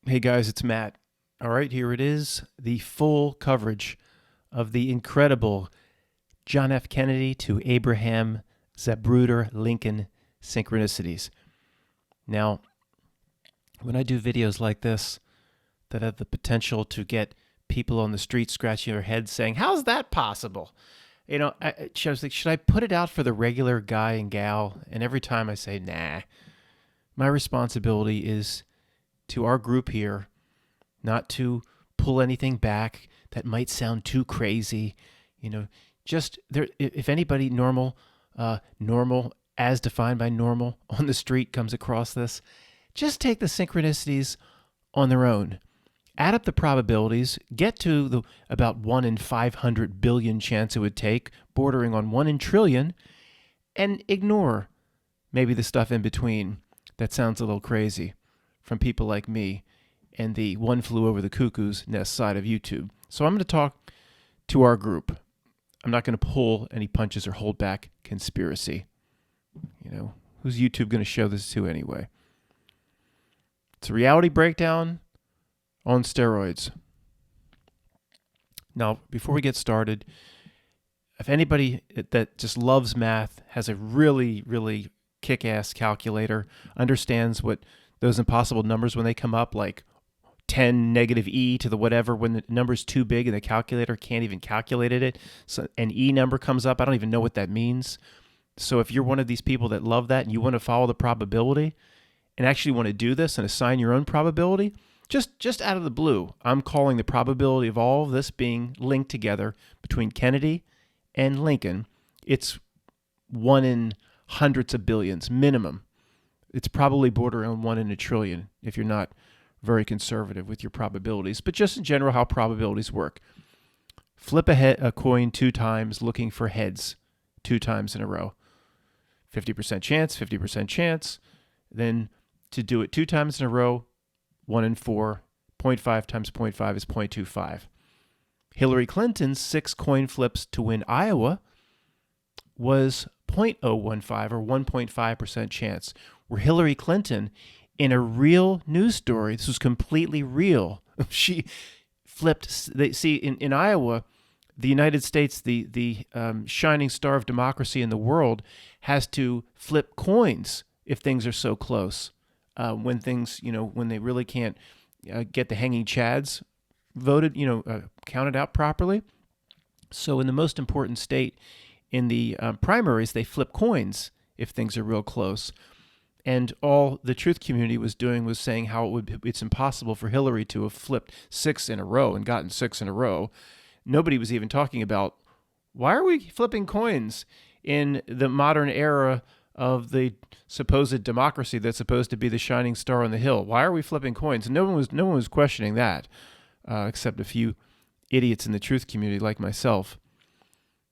Hey guys, it's Matt. All right, here it is, the full coverage of the incredible John F. Kennedy to Abraham Zapruder Lincoln synchronicities. Now, when I do videos like this that have the potential to get people on the street scratching their heads saying, "How's that possible?" I was like, should I put it out for the regular guy and gal? And every time I say, nah, my responsibility is to our group here not to pull anything back that might sound too crazy. You know, just there. If anybody normal as defined by normal on the street comes across this, just take the synchronicities on their own. Add up the probabilities, get to the about 1 in 500 billion chance it would take, bordering on 1 in trillion, and ignore maybe the stuff in between that sounds a little crazy from people like me and the one flew over the cuckoo's nest side of YouTube. So I'm going to talk to our group. I'm not going to pull any punches or hold back conspiracy. Who's YouTube going to show this to anyway? It's a reality breakdown on steroids. Now, before we get started, if anybody that just loves math, has a really, really kick-ass calculator, understands what those impossible numbers when they come up, like 10 negative e to the whatever, when the number's too big and the calculator can't even calculate it, so an e number comes up, I don't even know what that means. So if you're one of these people that love that and you want to follow the probability and actually want to do this and assign your own probability, just out of the blue, I'm calling the probability of all of this being linked together between Kennedy and Lincoln, it's 1 in hundreds of billions minimum. It's probably bordering on 1 in a trillion if you're not very conservative with your probabilities. But just in general, how probabilities work. Flip a coin 2 times looking for heads 2 times in a row. 50% chance, 50% chance. Then to do it 2 times in a row, 1 in 4, 0.5 times 0.5 is 0.25. Hillary Clinton's 6 coin flips to win Iowa was 0.015 or 1.5% chance. Where Hillary Clinton, in a real news story, this was completely real, she flipped. In Iowa, the United States, the shining star of democracy in the world, has to flip coins if things are so close. When they really can't get the hanging chads voted, counted out properly. So in the most important state in the primaries, they flip coins if things are real close. And all the truth community was doing was saying how it's impossible for Hillary to have flipped 6 in a row and gotten 6 in a row. Nobody was even talking about, why are we flipping coins in the modern era of the supposed democracy that's supposed to be the shining star on the hill? Why are we flipping coins? And no one was questioning that, except a few idiots in the truth community like myself.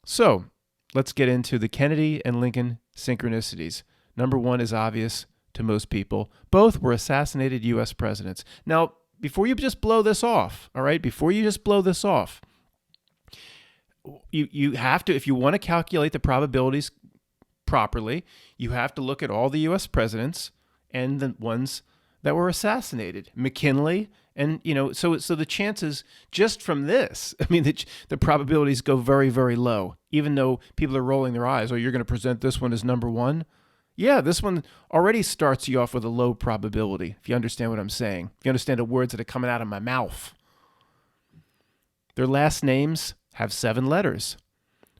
So let's get into the Kennedy and Lincoln synchronicities. Number 1 is obvious to most people. Both were assassinated U.S. presidents. Now, before you just blow this off, all right, you have to, if you want to calculate the probabilities properly, you have to look at all the U.S. presidents and the ones that were assassinated. McKinley, and so the chances just from this, the probabilities go very, very low, even though people are rolling their eyes. Oh, you're going to present this one as number 1? Yeah, this one already starts you off with a low probability, if you understand what I'm saying. If you understand the words that are coming out of my mouth. Their last names have 7 letters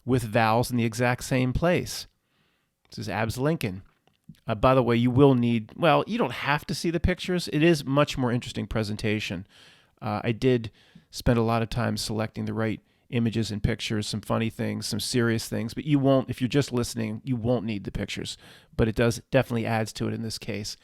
with vowels in the exact same place. This is Abs Lincoln. By the way, you don't have to see the pictures. It is much more interesting presentation. I did spend a lot of time selecting the right images and pictures, some funny things, some serious things, but you won't, if you're just listening, you won't need the pictures, but it definitely adds to it in this case.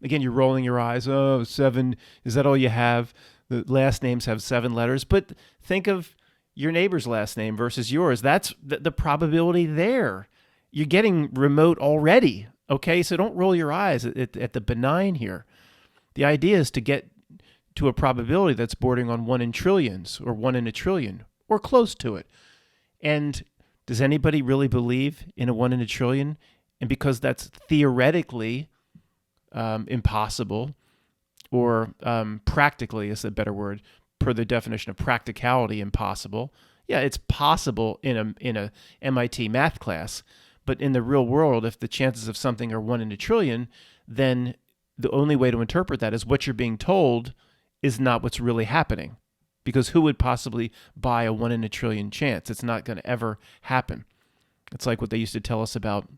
Again, you're rolling your eyes. Oh, 7, is that all you have? The last names have 7 letters, but think of your neighbor's last name versus yours. That's the probability there. You're getting remote already, okay? So don't roll your eyes at the benign here. The idea is to get to a probability that's bordering on 1 in trillions or 1 in a trillion or close to it. And does anybody really believe in a 1 in a trillion? And because that's theoretically impossible, or practically is a better word, per the definition of practicality, impossible. Yeah, it's possible in a MIT math class, but in the real world, if the chances of something are 1 in a trillion, then the only way to interpret that is what you're being told is not what's really happening. Because who would possibly buy a 1 in a trillion chance? It's not going to ever happen. It's like what they used to tell us about,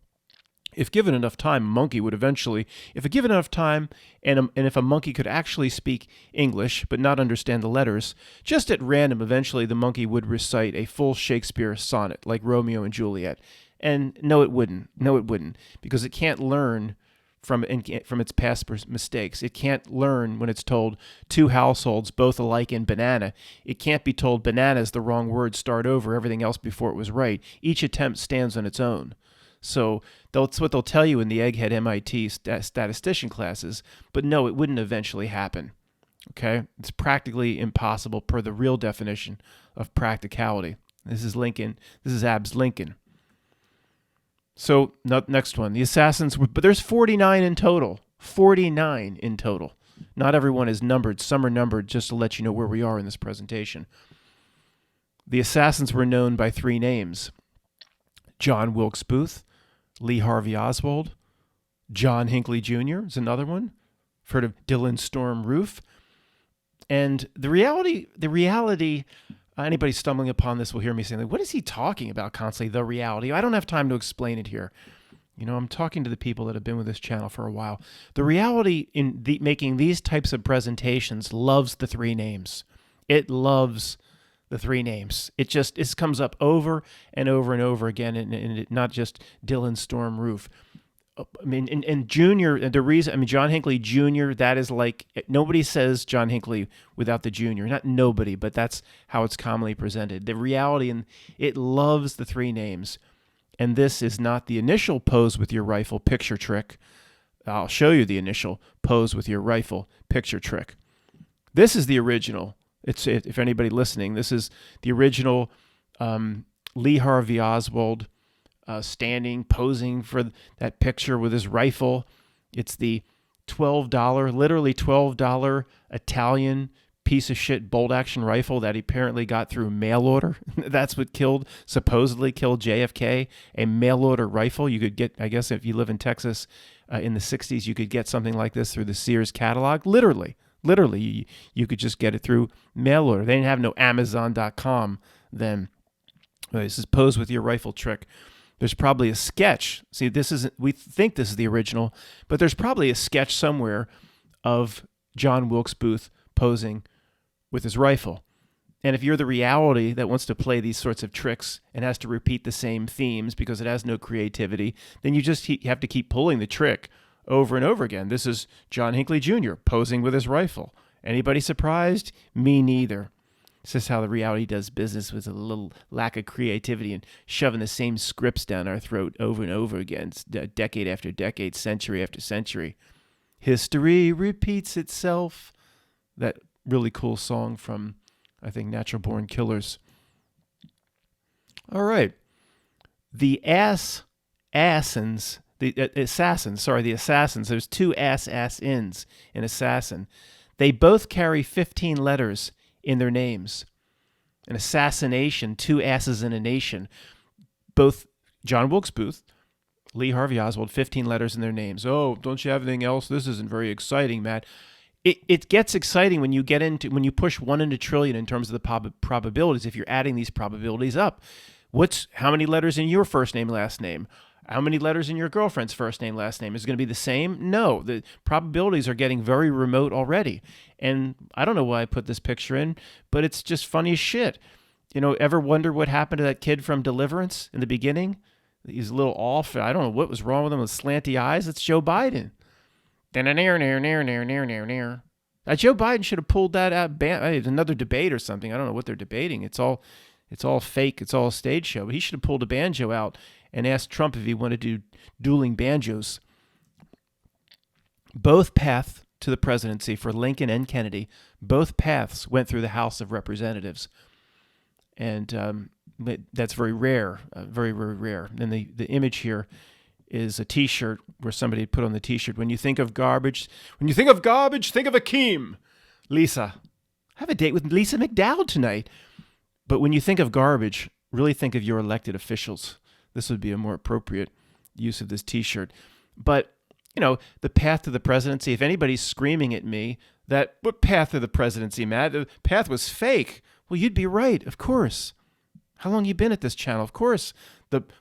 if given enough time, a monkey would eventually, if given enough time, and if a monkey could actually speak English but not understand the letters, just at random, eventually the monkey would recite a full Shakespeare sonnet, like Romeo and Juliet. And no, it wouldn't. No, it wouldn't. Because it can't learn from its past mistakes. It can't learn when it's told 2 households, both alike in banana. It can't be told banana is the wrong word, start over, everything else before it was right. Each attempt stands on its own. So that's what they'll tell you in the egghead MIT statistician classes, but no, it wouldn't eventually happen. Okay? It's practically impossible per the real definition of practicality. This is Lincoln. This is Abe's Lincoln. So next one, the assassins, but there's 49 in total. 49 in total. Not everyone is numbered. Some are numbered just to let you know where we are in this presentation. The assassins were known by 3 names. John Wilkes Booth, Lee Harvey Oswald, John Hinckley Jr. is another one. I've heard of Dylan Storm Roof. And the reality, anybody stumbling upon this will hear me saying, like, what is he talking about constantly, the reality? I don't have time to explain it here. You know, I'm talking to the people that have been with this channel for a while. The reality in making these types of presentations loves the 3 names. It loves the 3 names. It comes up over and over and over again, and it, not just Dylan Storm Roof. I mean, and Junior, the reason, I mean, John Hinckley Jr., that is like, nobody says John Hinckley without the Junior. Not nobody, but that's how it's commonly presented. The reality, and it loves the 3 names. And this is not the initial pose with your rifle picture trick. I'll show you the initial pose with your rifle picture trick. This is the original. If anybody listening, this is the original Lee Harvey Oswald standing, posing for that picture with his rifle. It's the literally $12 Italian piece of shit bolt-action rifle that he apparently got through mail order. That's what supposedly killed JFK, a mail-order rifle. You could get, I guess if you live in Texas in the 60s, you could get something like this through the Sears catalog. Literally, you could just get it through mail order. They didn't have no Amazon.com then. This is pose with your rifle trick. There's probably a sketch. See, we think this is the original, but there's probably a sketch somewhere of John Wilkes Booth posing with his rifle. And if you're the reality that wants to play these sorts of tricks and has to repeat the same themes because it has no creativity, then you have to keep pulling the trick over and over again. This is John Hinckley Jr. posing with his rifle. Anybody surprised? Me neither. This is how the reality does business, with a little lack of creativity and shoving the same scripts down our throat over and over again, decade after decade, century after century. History repeats itself. That really cool song from, I think, Natural Born Killers. All right. The assassins. The assassins. There's 2 assassins in assassin. They both carry 15 letters in their names. An assassination, 2 asses in a nation. Both John Wilkes Booth, Lee Harvey Oswald, 15 letters in their names. Oh, don't you have anything else? This isn't very exciting, Matt. It gets exciting when you push 1 in a trillion in terms of the probabilities, if you're adding these probabilities up. How many letters in your first name, last name? How many letters in your girlfriend's first name, last name? Is it going to be the same? No. The probabilities are getting very remote already. And I don't know why I put this picture in, but it's just funny as shit. You know, ever wonder what happened to that kid from Deliverance in the beginning? He's a little off. I don't know what was wrong with him with slanty eyes. It's Joe Biden. Joe Biden should have pulled that out. It's another debate or something. I don't know what they're debating. It's all fake. It's all a stage show. But he should have pulled a banjo out and asked Trump if he wanted to do dueling banjos. Both paths to the presidency for Lincoln and Kennedy, both paths went through the House of Representatives. And that's very rare, very, very rare. And the image here is a T-shirt where somebody had put on the T-shirt, when you think of garbage, think of Akeem. Lisa, have a date with Lisa McDowell tonight. But when you think of garbage, really think of your elected officials. This would be a more appropriate use of this T-shirt. But, the path to the presidency, if anybody's screaming at me that, what path to the presidency, Matt? The path was fake. Well, you'd be right, of course. How long you been at this channel? Of course,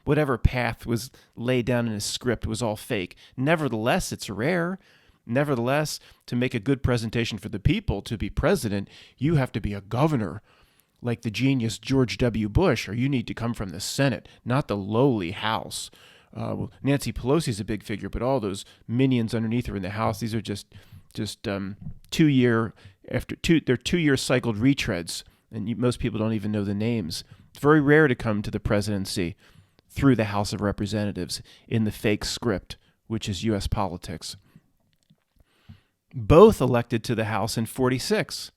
whatever path was laid down in a script was all fake. Nevertheless, it's rare. Nevertheless, to make a good presentation for the people, to be president, you have to be a governor like the genius George W. Bush, or you need to come from the Senate, not the lowly House. Nancy Pelosi's a big figure, but all those minions underneath her in the House, these are just 2 year they're 2 year cycled retreads, and most people don't even know the names. It's very rare to come to the presidency through the House of Representatives in the fake script, which is U.S. politics. Both elected to the House in 1846,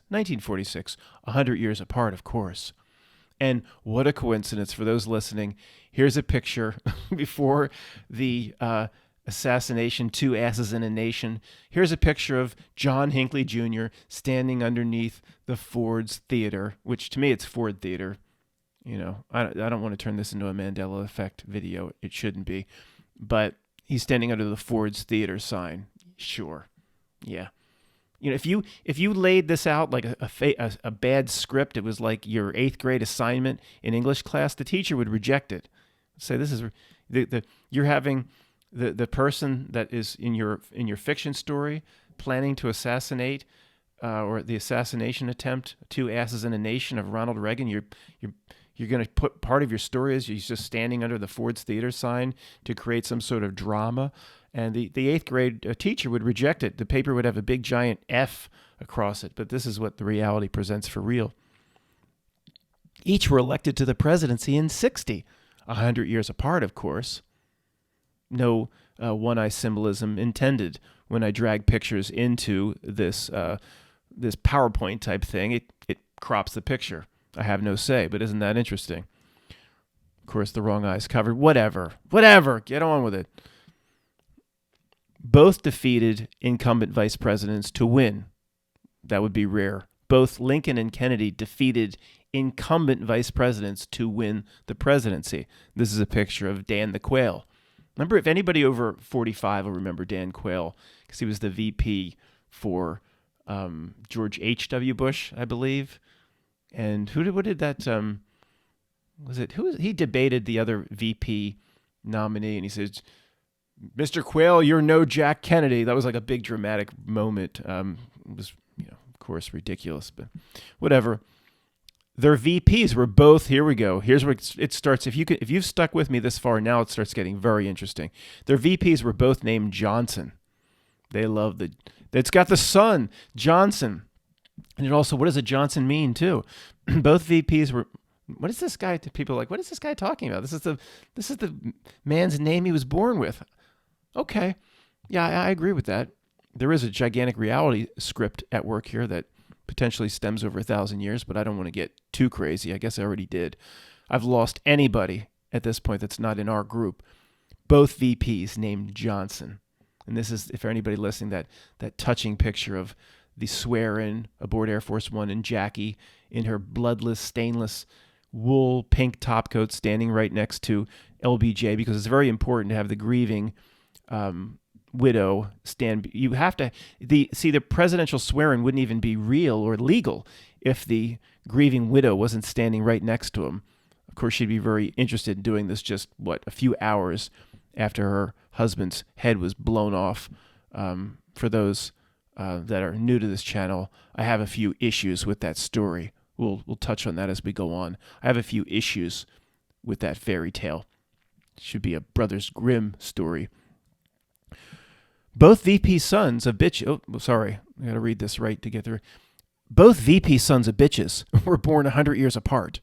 1946, 100 years apart, of course. And what a coincidence for those listening. Here's a picture before the assassination, 2 asses in a nation. Here's a picture of John Hinckley Jr. standing underneath the Ford's Theater, which to me it's Ford Theater. I don't want to turn this into a Mandela Effect video. It shouldn't be. But he's standing under the Ford's Theater sign. Sure. Yeah. If you laid this out like a bad script, it was like your 8th grade assignment in English class, the teacher would reject it. Say this is you're having the person that is in your fiction story planning to assassinate or the assassination attempt, 2 asses in a nation of Ronald Reagan. You're going to put part of your story as he's just standing under the Ford's Theater sign to create some sort of drama. And the 8th grade teacher would reject it. The paper would have a big giant F across it. But this is what the reality presents for real. Each were elected to the presidency in 60, 100 years apart, of course. No one-eye symbolism intended when I drag pictures into this PowerPoint type thing. It crops the picture. I have no say, but isn't that interesting? Of course, the wrong eye's covered. Whatever. Get on with it. Both defeated incumbent vice presidents to win. That would be rare. Both Lincoln and Kennedy defeated incumbent vice presidents to win the presidency. This is a picture of Dan the Quail. Remember, if anybody over 45 will remember Dan Quail, because he was the VP for George H.W. Bush, I believe. And he debated the other VP nominee, and he says, Mr. Quayle, you're no Jack Kennedy. That was like a big dramatic moment. It was, of course, ridiculous, but whatever. Their VPs were both, here we go. Here's where it starts. If you've stuck with me this far, now it starts getting very interesting. Their VPs were both named Johnson. They love it's got the son, Johnson. And it also, what does a Johnson mean, too? Both VPs were, what is this guy, people are like, what is this guy talking about? This is the man's name he was born with. Okay. Yeah, I agree with that. There is a gigantic reality script at work here that potentially stems over 1,000 years, but I don't want to get too crazy. I guess I already did. I've lost anybody at this point that's not in our group. Both VPs named Johnson. And this is, if anybody listening, that touching picture of the swear-in aboard Air Force One and Jackie in her bloodless, stainless wool pink topcoat standing right next to LBJ, because it's very important to have the grieving widow stand. You have to the presidential swearing wouldn't even be real or legal if the grieving widow wasn't standing right next to him. Of course, she'd be very interested in doing this just a few hours after her husband's head was blown off. For those that are new to this channel, I have a few issues with that story. We'll touch on that as we go on. I have a few issues with that fairy tale. It should be a Brothers Grimm story. Both VP sons of bitches. Oh, sorry. I got to read this right to get through. Both VP sons of bitches were born 100 years apart.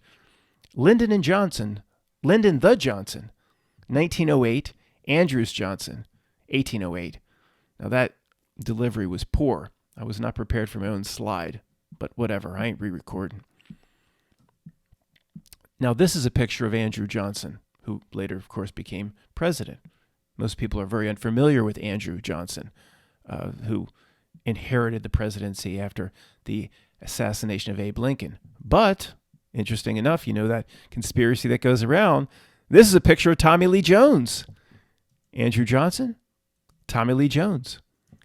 Lyndon the Johnson, 1908. Andrews Johnson, 1808. Now that delivery was poor. I was not prepared for my own slide, but whatever. I ain't re-recording. Now this is a picture of Andrew Johnson, who later, of course, became president. Most people are very unfamiliar with Andrew Johnson, who inherited the presidency after the assassination of Abe Lincoln. But, interesting enough, you know that conspiracy that goes around. This is a picture of Tommy Lee Jones. Andrew Johnson, Tommy Lee Jones.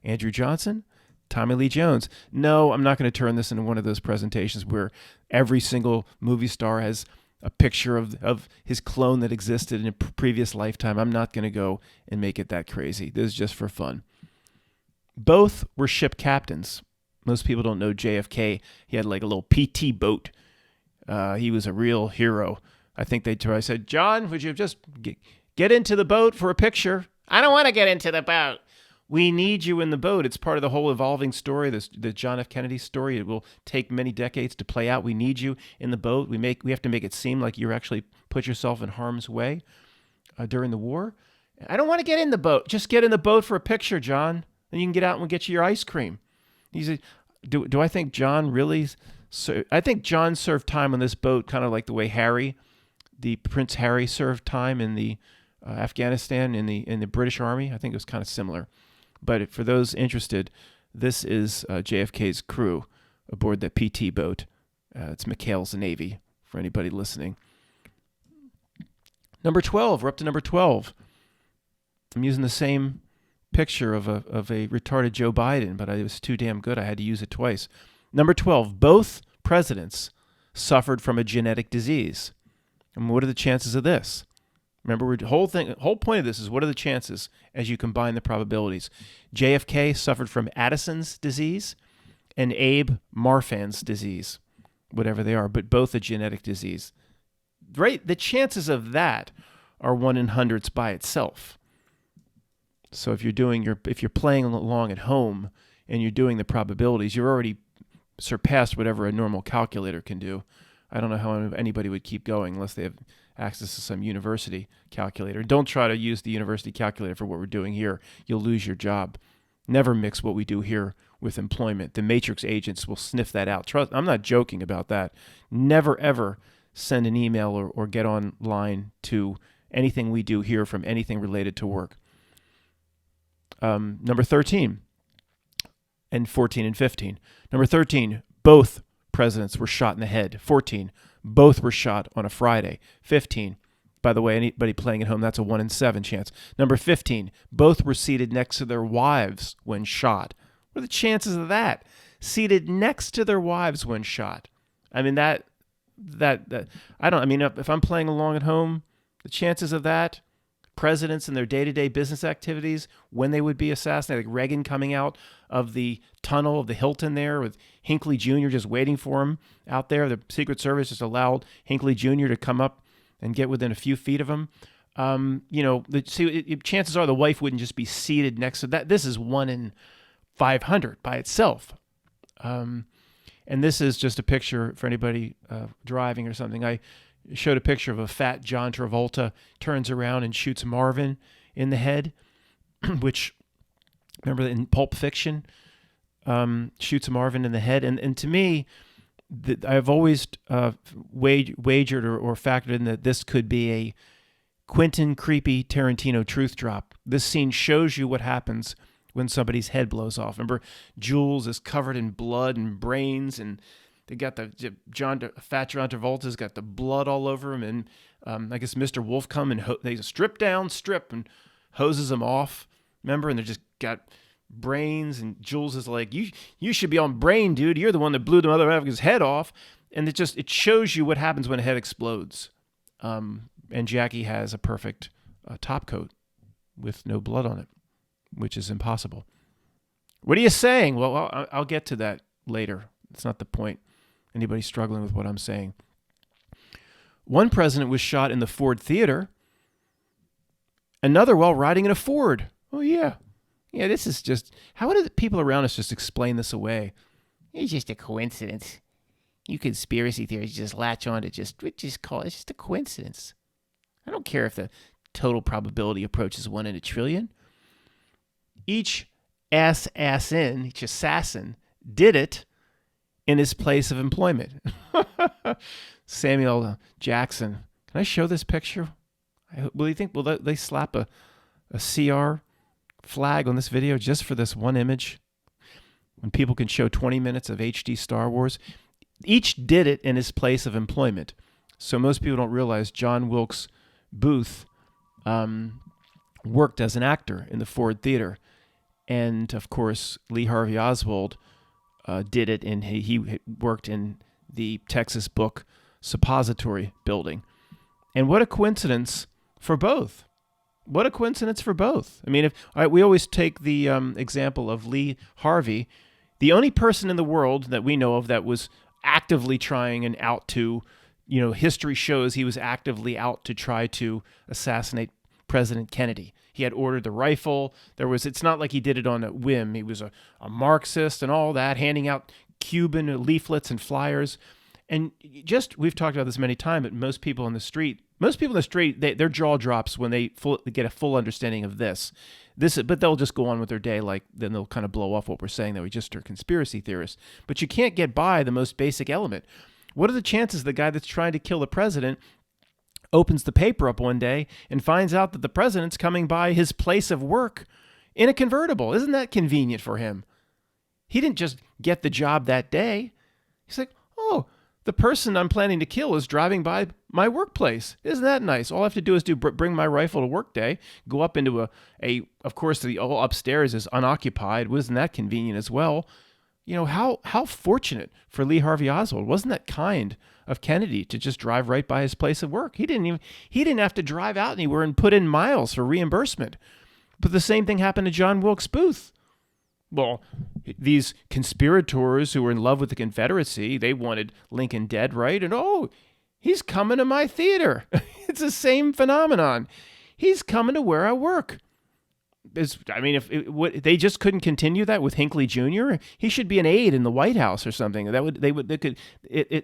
Andrew Johnson, Tommy Lee Jones. No, I'm not going to turn this into one of those presentations where every single movie star has a picture of his clone that existed in a previous lifetime. I'm not going to go and make it that crazy. This is just for fun. Both were ship captains. Most people don't know JFK. He had like a little PT boat. He was a real hero. I think I said, John, would you just get into the boat for a picture? I don't want to get into the boat. We need you in the boat. It's part of the whole evolving story, the John F. Kennedy story. It will take many decades to play out. We need you in the boat. We have to make it seem like you actually put yourself in harm's way during the war. I don't want to get in the boat. Just get in the boat for a picture, John, and you can get out and we'll get you your ice cream. He said, do I think John really? I think John served time on this boat kind of like the way the Prince Harry served time in the Afghanistan in the British Army. I think it was kind of similar. But for those interested, this is JFK's crew aboard the PT boat. It's McHale's Navy, for anybody listening. Number 12, we're up to number 12. I'm using the same picture of a retarded Joe Biden, but it was too damn good I had to use it twice. Number 12, both presidents suffered from a genetic disease. And what are the chances of this? Remember, the whole point of this is what are the chances as you combine the probabilities. JFK suffered from Addison's disease and Abe Marfan's disease, whatever they are, but both a genetic disease. Right? The chances of that are 1 in hundreds by itself. So if you're playing along at home and you're doing the probabilities, you're already surpassed whatever a normal calculator can do. I don't know how anybody would keep going unless they have access to some university calculator. Don't try to use the university calculator for what we're doing here. You'll lose your job. Never mix what we do here with employment. The matrix agents will sniff that out. Trust, I'm not joking about that. Never, ever send an email or get online to anything we do here from anything related to work. Number 13 and 14 and 15. Number 13, both presidents were shot in the head. 14, both were shot on a Friday. 15, by the way, anybody playing at home, that's a 1 in 7 chance. Number 15, both were seated next to their wives when shot. What are the chances of that? Seated next to their wives when shot. I mean, if I'm playing along at home, the chances of that, presidents and their day-to-day business activities, when they would be assassinated, like Reagan coming out of the tunnel of the Hilton there with Hinckley Jr. just waiting for him out there. The Secret Service just allowed Hinckley Jr. to come up and get within a few feet of him. Chances are the wife wouldn't just be seated next to that. This is 1 in 500 by itself. And this is just a picture for anybody driving or something. I showed a picture of a fat John Travolta turns around and shoots Marvin in the head, which, remember in Pulp Fiction, shoots Marvin in the head. And to me, I've always wagered or factored in that this could be a Quentin creepy Tarantino truth drop. This scene shows you what happens when somebody's head blows off. Remember, Jules is covered in blood and brains, and they got fat John Travolta's got the blood all over him, and I guess Mr. Wolf come and they strip and hoses him off. Remember, and they just got brains, and Jules is like, you should be on brain, dude. You're the one that blew the mother of his head off, and it shows you what happens when a head explodes. And Jackie has a perfect top coat with no blood on it, which is impossible. What are you saying? Well, I'll get to that later. It's not the point. Anybody struggling with what I'm saying? One president was shot in the Ford Theater. Another while riding in a Ford. Oh, yeah. Yeah, this is just... How do the people around us just explain this away? It's just a coincidence. You conspiracy theories just latch on to it's just a coincidence. I don't care if the total probability approach is 1 in a trillion. Each assassin did it in his place of employment. Samuel Jackson. Can I show this picture? Will you think, will they slap a CR flag on this video just for this one image? When people can show 20 minutes of HD Star Wars? Each did it in his place of employment. So most people don't realize John Wilkes Booth worked as an actor in the Ford Theater. And, of course, Lee Harvey Oswald did it, and he worked in the Texas Book Suppository building. And what a coincidence for both. What a coincidence for both. I mean, we always take the example of Lee Harvey, the only person in the world that we know of that was actively trying and out to, history shows he was actively out to try to assassinate President Kennedy. He had ordered the rifle. It's not like he did it on a whim. He was a Marxist and all that, handing out Cuban leaflets and flyers. And we've talked about this many times, but most people in the street, their jaw drops when they get a full understanding of this. But they'll just go on with their day, then they'll kind of blow off what we're saying, that we just are conspiracy theorists. But you can't get by the most basic element. What are the chances the guy that's trying to kill the president opens the paper up one day and finds out that the president's coming by his place of work in a convertible? Isn't that convenient for him? He didn't just get the job that day. He's like, oh, the person I'm planning to kill is driving by my workplace. Isn't that nice? All I have to do is bring my rifle to work day, go up into of course, the all upstairs is unoccupied. Wasn't that convenient as well? How fortunate for Lee Harvey Oswald. Wasn't that kind of Kennedy to just drive right by his place of work? He didn't have to drive out anywhere and put in miles for reimbursement. But the same thing happened to John Wilkes Booth. Well, these conspirators who were in love with the Confederacy, they wanted Lincoln dead, right? And he's coming to my theater. It's the same phenomenon. He's coming to where I work. If they just couldn't continue that with Hinckley Jr., he should be an aide in the White House or something.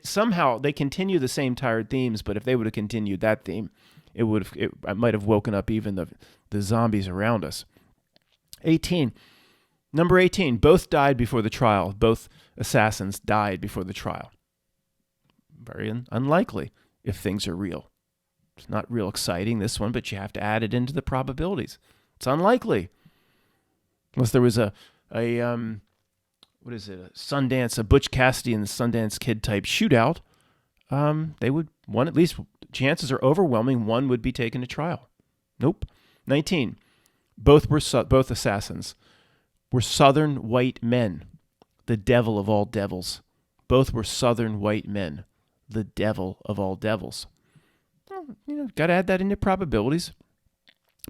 Somehow they continue the same tired themes, but if they would have continued that theme, it might have woken up even the zombies around us. Number 18, both died before the trial. Both assassins died before the trial. Very unlikely if things are real. It's not real exciting, this one, but you have to add it into the probabilities. It's unlikely. Unless there was a Sundance, a Butch Cassidy and the Sundance Kid type shootout, they would, at least chances are overwhelming, one would be taken to trial. Nope. 19, both assassins were Southern white men, the devil of all devils. Both were Southern white men, the devil of all devils. Well, got to add that into probabilities.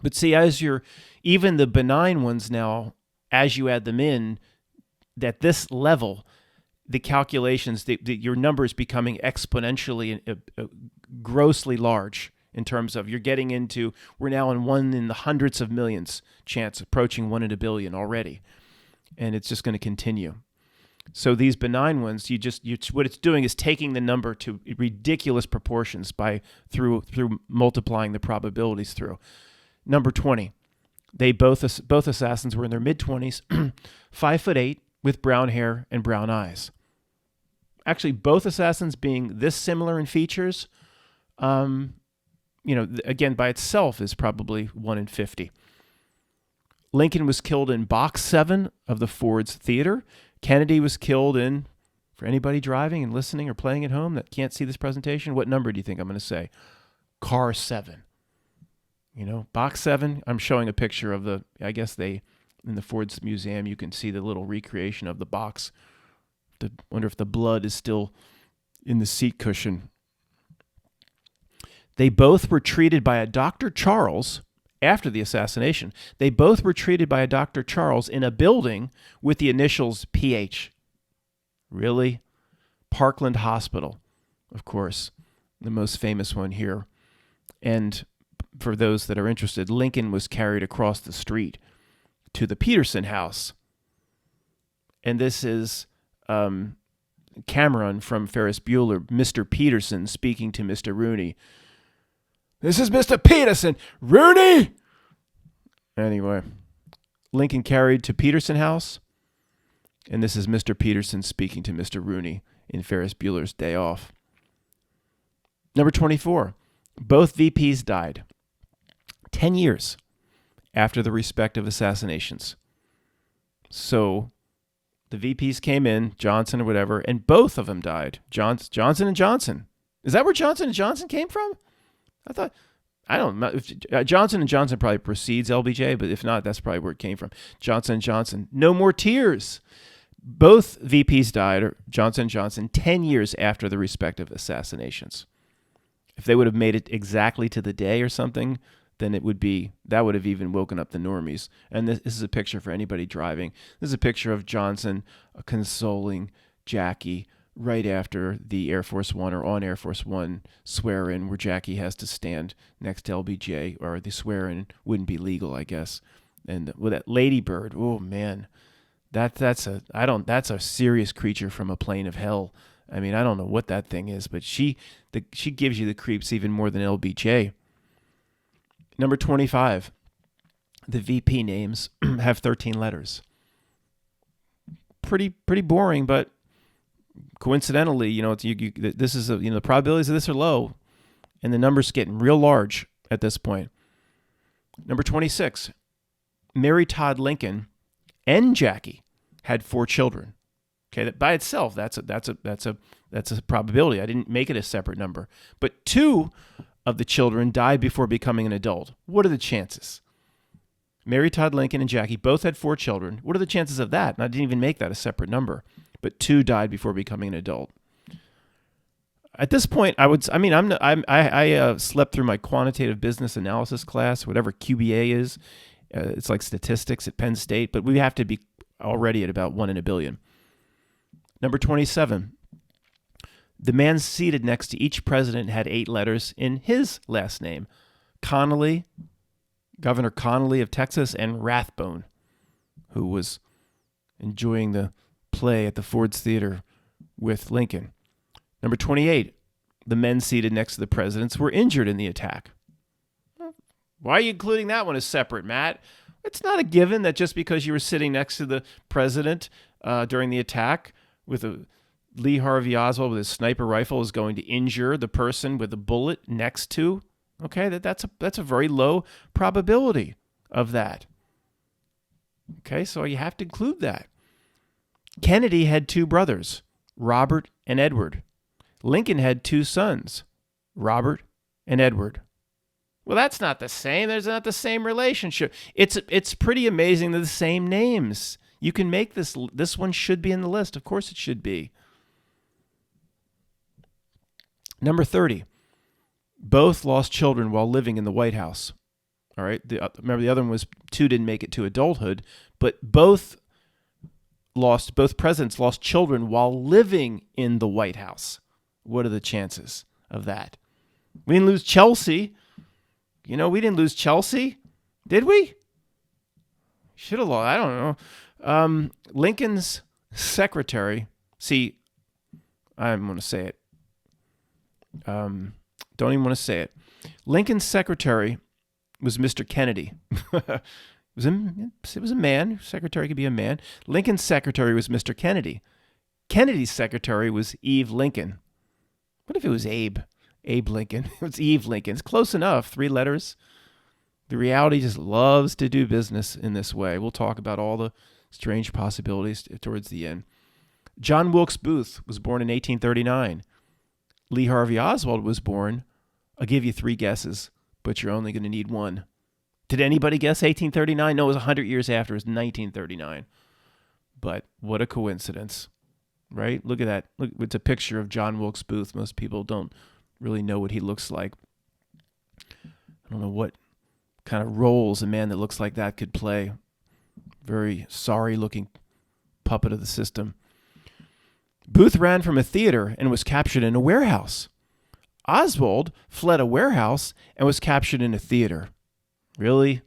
But see, even the benign ones now, as you add them in, at this level, the calculations, your numbers becoming exponentially, grossly large in terms of we're now in 1 in the hundreds of millions chance, approaching 1 in a billion already. And it's just going to continue. So these benign ones, what it's doing is taking the number to ridiculous proportions through multiplying the probabilities through. Number 20, both assassins were in their mid-20s, 5'8", with brown hair and brown eyes. Actually, both assassins being this similar in features, again, by itself is probably 1 in 50. Lincoln was killed in Box 7 of the Ford's Theater. Kennedy was killed in, for anybody driving and listening or playing at home that can't see this presentation, what number do you think I'm going to say? Car 7. Box 7, I'm showing a picture of in the Ford's museum, you can see the little recreation of the box. I wonder if the blood is still in the seat cushion. They both were treated by a Dr. Charles after the assassination. They both were treated by a Dr. Charles in a building with the initials PH. Really? Parkland Hospital, of course, the most famous one here. And for those that are interested, Lincoln was carried across the street to the Peterson house. And this is Cameron from Ferris Bueller, Mr. Peterson speaking to Mr. Rooney. This is Mr. Peterson. Rooney! Anyway, Lincoln carried to Peterson house. And this is Mr. Peterson speaking to Mr. Rooney in Ferris Bueller's Day Off. Number 24, both VPs died. 10 years after the respective assassinations. So the VPs came in, Johnson or whatever, and both of them died. Johnson and Johnson. Is that where Johnson and Johnson came from? I don't know. Johnson and Johnson probably precedes LBJ, but if not, that's probably where it came from. Johnson and Johnson. No more tears. Both VPs died, or Johnson and Johnson, 10 years after the respective assassinations. If they would have made it exactly to the day or something, then that would have even woken up the normies. And this is a picture for anybody driving. This is a picture of Johnson consoling Jackie right after the Air Force One or on Air Force One swear-in, where Jackie has to stand next to LBJ, or the swear-in wouldn't be legal, I guess. And with that ladybird, oh man, that's a serious creature from a plane of hell. I mean, I don't know what that thing is, but she gives you the creeps even more than LBJ. Number 25, the VP names have 13 letters. Pretty boring, but coincidentally, this is the probabilities of this are low, and the number's getting real large at this point. Number 26, Mary Todd Lincoln and Jackie had 4 children. Okay, that by itself, that's a probability. I didn't make it a separate number, but 2 of the children died before becoming an adult. What are the chances? Mary Todd Lincoln and Jackie both had 4 children. What are the chances of that? And I didn't even make that a separate number, but 2 died before becoming an adult. At this point, I slept through my quantitative business analysis class, whatever QBA is. It's like statistics at Penn State, but we have to be already at about 1 in a billion. Number 27. The man seated next to each president had 8 letters in his last name. Connolly, Governor Connolly of Texas, and Rathbone, who was enjoying the play at the Ford's Theater with Lincoln. Number 28. The men seated next to the presidents were injured in the attack. Why are you including that one as separate, Matt? It's not a given that just because you were sitting next to the president during the attack with Lee Harvey Oswald with his sniper rifle is going to injure the person with the bullet next to. Okay, that's a very low probability of that. Okay, so you have to include that. Kennedy had 2 brothers, Robert and Edward. Lincoln had 2 sons, Robert and Edward. Well, that's not the same. There's not the same relationship. It's pretty amazing they're the same names. You can make this one should be in the list. Of course it should be. Number 30. Both lost children while living in the White House. All right. Remember, the other one was 2 didn't make it to adulthood, but both presidents lost children while living in the White House. What are the chances of that? We didn't lose Chelsea. We didn't lose Chelsea, did we? Should have lost. I don't know. Lincoln's secretary. See, I'm going to say it. Don't even want to say it. Lincoln's secretary was Mr. Kennedy. It was a man. Secretary could be a man. Lincoln's secretary was Mr. Kennedy. Kennedy's secretary was Eve Lincoln. What if it was Abe? Abe Lincoln. It's Eve Lincoln. It's close enough. 3 letters. The reality just loves to do business in this way. We'll talk about all the strange possibilities towards the end. John Wilkes Booth was born in 1839. Lee Harvey Oswald was born. I'll give you 3 guesses, but you're only going to need 1. Did anybody guess 1839? No, it was 100 years after. It was 1939. But what a coincidence, right? Look at that. Look, it's a picture of John Wilkes Booth. Most people don't really know what he looks like. I don't know what kind of roles a man that looks like that could play. Very sorry-looking puppet of the system. Booth ran from a theater and was captured in a warehouse. Oswald fled a warehouse and was captured in a theater. Really?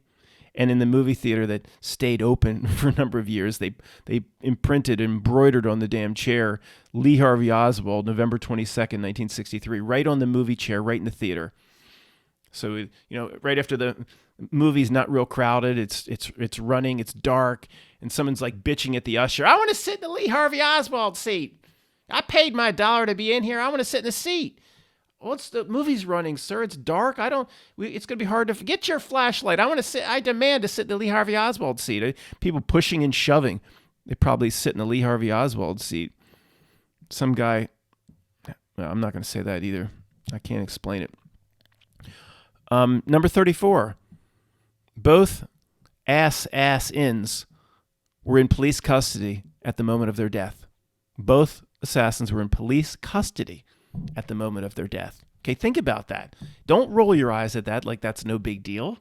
And in the movie theater that stayed open for a number of years, they embroidered on the damn chair, Lee Harvey Oswald, November 22nd, 1963, right on the movie chair, right in the theater. So, right after the movie's not real crowded, it's running, it's dark, and someone's like bitching at the usher, I want to sit in the Lee Harvey Oswald seat. I paid my $1 to be in here. I want to sit in the seat. What's the movie's running, sir? It's dark. It's going to be hard to get your flashlight. I demand to sit in the Lee Harvey Oswald seat. People pushing and shoving. They probably sit in the Lee Harvey Oswald seat. Some guy, well, I'm not going to say that either. I can't explain it. Number 34. Both assassins were in police custody at the moment of their death. Both assassins were in police custody at the moment of their death. Okay, think about that. Don't roll your eyes at that like that's no big deal.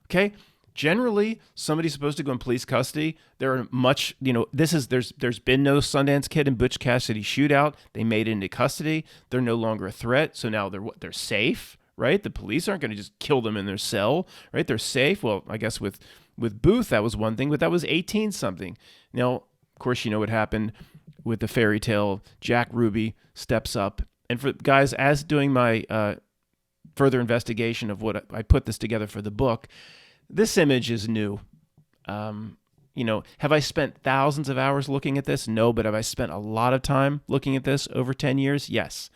Okay? Generally, somebody's supposed to go in police custody. There are much, there's been no Sundance Kid and Butch Cassidy shootout. They made it into custody. They're no longer a threat, so now they're safe, right? The police aren't going to just kill them in their cell, right? They're safe. Well, I guess with Booth, that was one thing, but that was 18-something. Now, of course, you know what happened with the fairy tale. Jack Ruby steps up. And for guys, as doing my further investigation of what I put this together for the book, this image is new. Have I spent thousands of hours looking at this? No, but have I spent a lot of time looking at this over 10 years? Yes.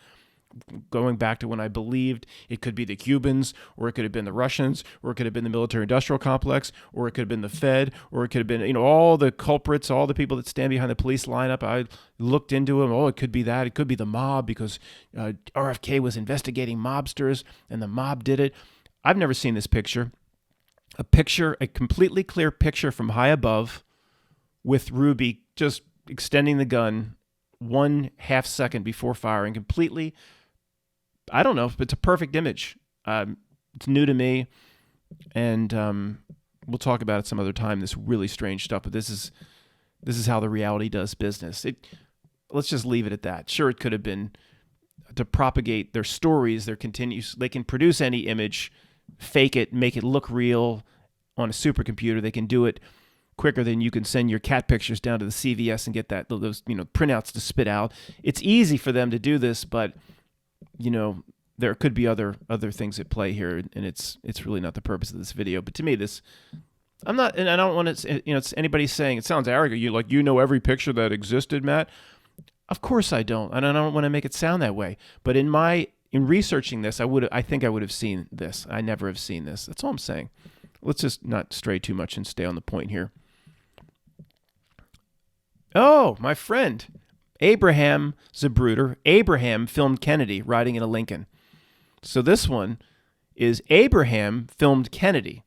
Going back to when I believed it could be the Cubans, or it could have been the Russians, or it could have been the military-industrial complex, or it could have been the Fed, or it could have been, all the culprits, all the people that stand behind the police lineup. I looked into them. Oh, it could be that. It could be the mob because RFK was investigating mobsters, and the mob did it. I've never seen this picture. A completely clear picture from high above with Ruby just extending the gun 1/2 second before firing, completely. I don't know, but it's a perfect image. It's new to me, and we'll talk about it some other time, this really strange stuff, but this is how the reality does business. Let's just leave it at that. Sure, it could have been to propagate their stories. They can produce any image, fake it, make it look real on a supercomputer. They can do it quicker than you can send your cat pictures down to the CVS and get those printouts to spit out. It's easy for them to do this, but there could be other things at play here, and it's really not the purpose of this video. But to me, I'm not, and I don't want to, it's anybody saying it sounds arrogant. You know every picture that existed, Matt. Of course I don't, and I don't want to make it sound that way. But in researching this, I think I would have seen this. I never have seen this. That's all I'm saying. Let's just not stray too much and stay on the point here. Oh, my friend, Abraham Zapruder. Abraham filmed Kennedy riding in a Lincoln. So this one is Abraham filmed Kennedy,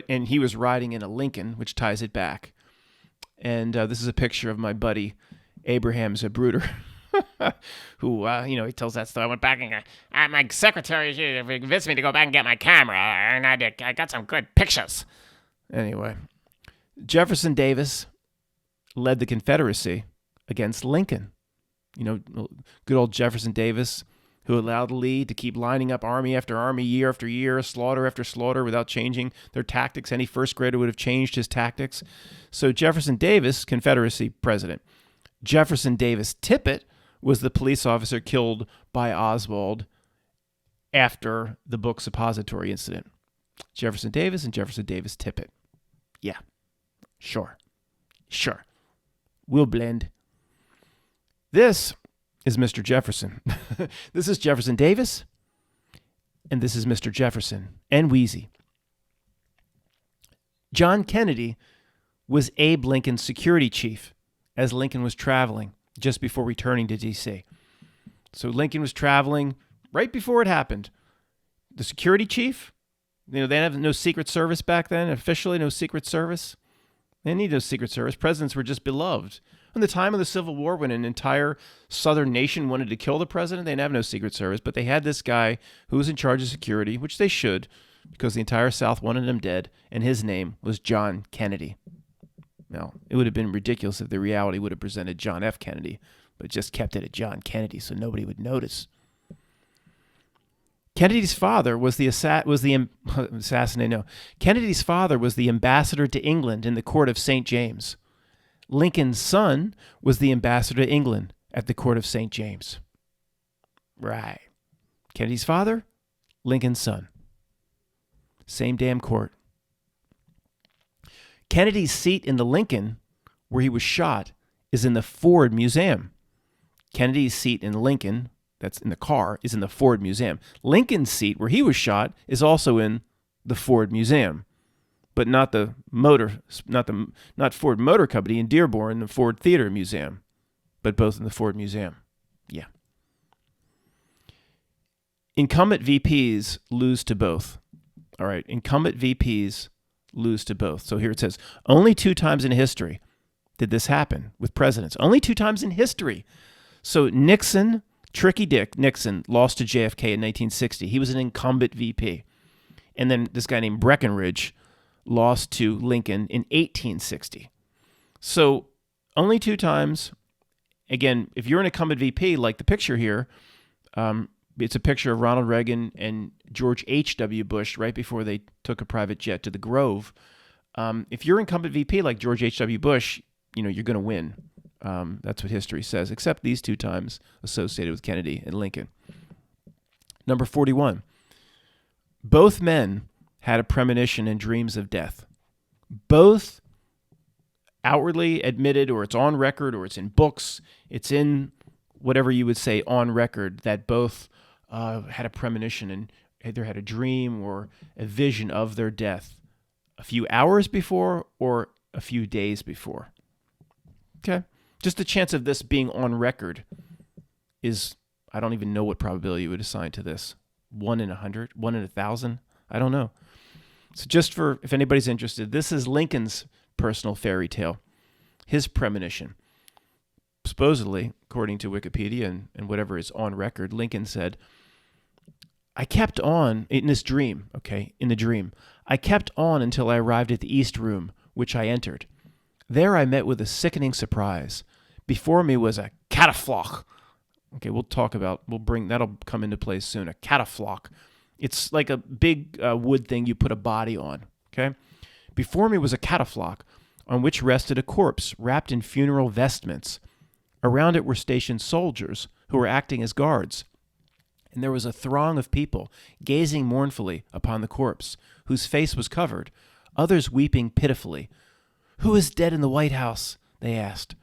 and he was riding in a Lincoln, which ties it back. And this is a picture of my buddy Abraham Zapruder, who he tells that story. I went back and my secretary convinced me to go back and get my camera, and I got some good pictures. Anyway, Jefferson Davis led the Confederacy against Lincoln. Good old Jefferson Davis, who allowed Lee to keep lining up army after army, year after year, slaughter after slaughter, without changing their tactics. Any first grader would have changed his tactics. So Jefferson Davis, Confederacy president. Jefferson Davis Tippit was the police officer killed by Oswald after the book suppository incident. Jefferson Davis and Jefferson Davis Tippit. Yeah, sure. We'll blend. This is Mr. Jefferson. This is Jefferson Davis, and this is Mr. Jefferson and Wheezy. John Kennedy was Abe Lincoln's security chief as Lincoln was traveling just before returning to D.C. So Lincoln was traveling right before it happened. The security chief, they didn't have no Secret Service back then, officially no Secret Service. They didn't need no Secret Service. Presidents were just beloved. In the time of the Civil War, when an entire southern nation wanted to kill the president, they didn't have no Secret Service, but they had this guy who was in charge of security, which they should, because the entire South wanted him dead, and his name was John Kennedy. Now, it would have been ridiculous if the reality would have presented John F. Kennedy, but just kept it at John Kennedy so nobody would notice. Kennedy's father was the Kennedy's father was the ambassador to England in the court of St. James. Lincoln's son was the ambassador to England at the court of St. James. Right. Kennedy's father, Lincoln's son. Same damn court. Kennedy's seat in the Lincoln, where he was shot, is in the Ford Museum. Kennedy's seat in Lincoln, that's in the car is in the Ford Museum. Lincoln's seat, where he was shot, is also in the Ford Museum, but not Ford Motor Company in Dearborn, the Ford Theater Museum, but both in the Ford Museum. Yeah. Incumbent VPs lose to both. All right, incumbent VPs lose to both. So here it says, only 2 times in history did this happen with presidents. Only 2 times in history. So Nixon, Tricky Dick Nixon, lost to JFK in 1960. He was an incumbent VP. And then this guy named Breckinridge lost to Lincoln in 1860. So only 2 times. Again, if you're an incumbent VP, like the picture here, it's a picture of Ronald Reagan and George H.W. Bush right before they took a private jet to the Grove. If you're incumbent VP like George H.W. Bush, you're going to win. That's what history says, except these 2 times associated with Kennedy and Lincoln. Number 41. Both men had a premonition and dreams of death. Both outwardly admitted, or it's on record, or it's in books, it's in whatever you would say on record, that both had a premonition and either had a dream or a vision of their death a few hours before or a few days before. Okay? Just the chance of this being on record is, I don't even know what probability you would assign to this. 1 in 100? 1 in 1,000? I don't know. So just for, if anybody's interested, this is Lincoln's personal fairy tale, his premonition. Supposedly, according to Wikipedia and whatever is on record, Lincoln said, I kept on in this dream, in the dream. I kept on until I arrived at the East Room, which I entered. There I met with a sickening surprise. Before me was a catafalque. That'll come into play soon. A catafalque. It's like a big wood thing you put a body on, okay? Before me was a catafalque on which rested a corpse wrapped in funeral vestments. Around it were stationed soldiers who were acting as guards. And there was a throng of people gazing mournfully upon the corpse, whose face was covered, others weeping pitifully. Who is dead in the White House? They asked.